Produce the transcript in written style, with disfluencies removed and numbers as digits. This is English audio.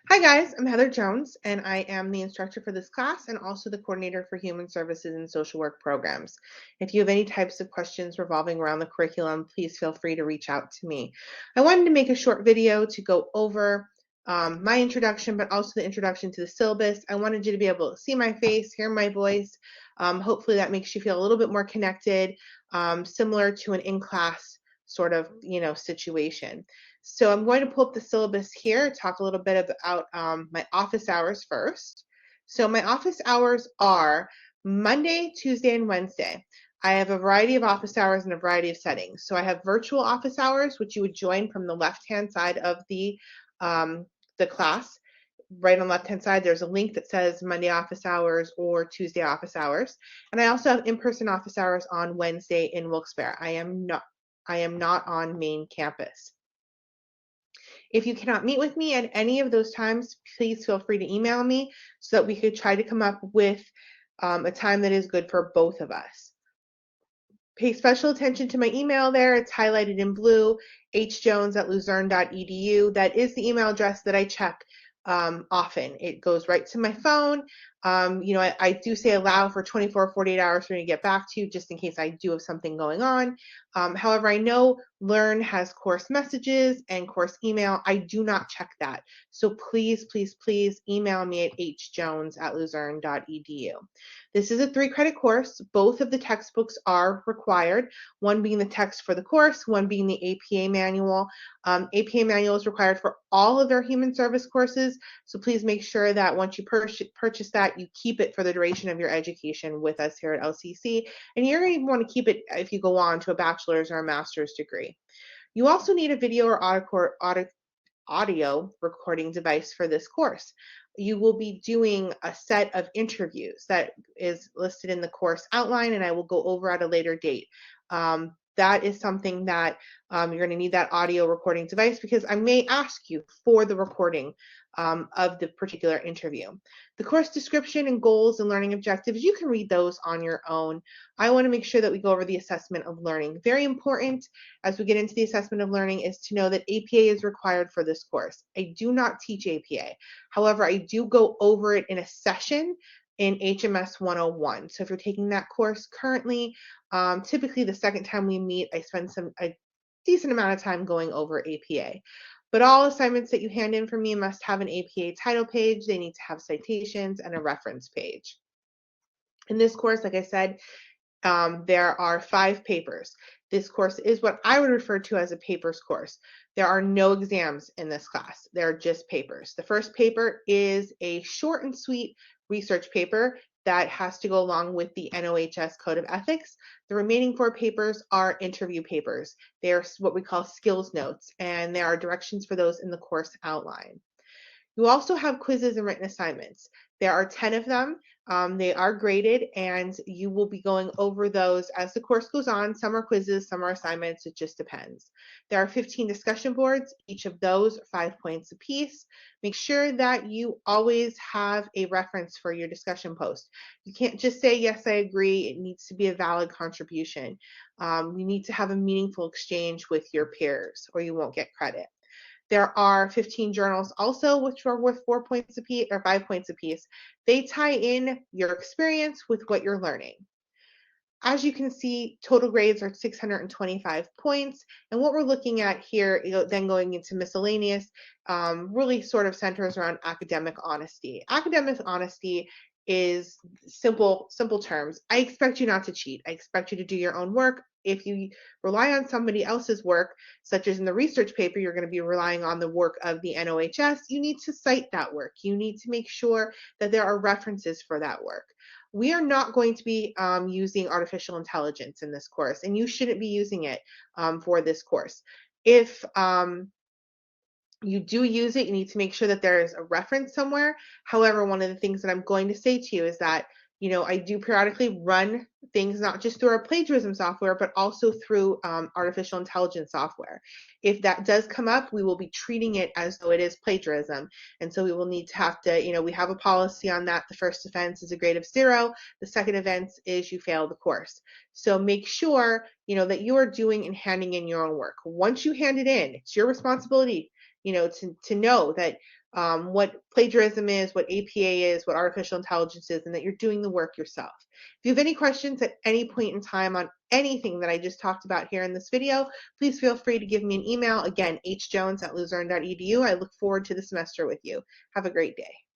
Hi guys, I'm Heather Jones and I am the instructor for this class and also the coordinator for Human Services and Social Work programs. If you have any types of questions revolving around the curriculum, please feel free to reach out to me. I wanted to make a short video to go over my introduction, but also the introduction to the syllabus. I wanted you to be able to see my face, hear my voice. Hopefully that makes you feel a little bit more connected, similar to an in-class sort of, situation. So I'm going to pull up the syllabus here, talk a little bit about my office hours first. So my office hours are Monday, Tuesday, and Wednesday. I have a variety of office hours in a variety of settings. So I have virtual office hours, which you would join from the left-hand side of the class. Right on the left-hand side, there's a link that says Monday office hours or Tuesday office hours. And I also have in-person office hours on Wednesday in Wilkes-Barre. I am not on main campus. If you cannot meet with me at any of those times, please feel free to email me so that we could try to come up with a time that is good for both of us. Pay special attention to my email there. It's highlighted in blue, hjones@luzerne.edu. That is the email address that I check often. It goes right to my phone. I do say allow for 24 or 48 hours for me to get back to you just in case I do have something going on. However, I know Learn has course messages and course email. I do not check that. So please, please, please email me at hjones@luzerne.edu. This is a 3-credit course. Both of the textbooks are required, one being the text for the course, one being the APA manual. APA manual is required for all of their human service courses, so please make sure that once you purchase that, you keep it for the duration of your education with us here at LCC, and you're going to want to keep it if you go on to a bachelor's or a master's degree. You also need a video or audio recording device for this course. You will be doing a set of interviews that is listed in the course outline, and I will go over at a later date. That is something that you're going to need that audio recording device because I may ask you for the recording of the particular interview. The course description and goals and learning objectives, you can read those on your own. I want to make sure that we go over the assessment of learning. Very important as we get into the assessment of learning is to know that APA is required for this course. I do not teach APA. However, I do go over it in a session in HMS 101. So if you're taking that course currently, typically the second time we meet, I spend a decent amount of time going over APA. But all assignments that you hand in for me must have an APA title page. They need to have citations and a reference page. In this course, like I said, there are 5 papers. This course is what I would refer to as a papers course. There are no exams in this class. There are just papers. The first paper is a short and sweet research paper that has to go along with the NOHS Code of Ethics. The remaining 4 papers are interview papers. They are what we call skills notes, and there are directions for those in the course outline. You also have quizzes and written assignments. There are 10 of them. They are graded, and you will be going over those as the course goes on. Some are quizzes, some are assignments. It just depends. There are 15 discussion boards. Each of those 5 points apiece. Make sure that you always have a reference for your discussion post. You can't just say, yes, I agree. It needs to be a valid contribution. You need to have a meaningful exchange with your peers, or you won't get credit. There are 15 journals also, which are worth 4 points apiece or 5 points apiece. They tie in your experience with what you're learning. As you can see, total grades are 625 points. And what we're looking at here, then going into miscellaneous, really sort of centers around academic honesty. Academic honesty is simple terms. I expect you not to cheat. I expect you to do your own work. If you rely on somebody else's work, such as in the research paper, you're going to be relying on the work of the NOHS. You need to cite that work. You need to make sure that there are references for that work. We are not going to be using artificial intelligence in this course, and you shouldn't be using it for this course. If you do use it, you need to make sure that there is a reference somewhere. However, one of the things that I'm going to say to you is that, I do periodically run things not just through our plagiarism software, but also through artificial intelligence software. If that does come up, we will be treating it as though it is plagiarism. And so we will need to have to, we have a policy on that. The first offense is a grade of 0. The second offense is you fail the course. So make sure, that you are doing and handing in your own work. Once you hand it in, it's your responsibility to know that what plagiarism is, what APA is, what artificial intelligence is, and that you're doing the work yourself. If you have any questions at any point in time on anything that I just talked about here in this video, please feel free to give me an email. Again, hjones@luzerne.edu. I look forward to the semester with you. Have a great day.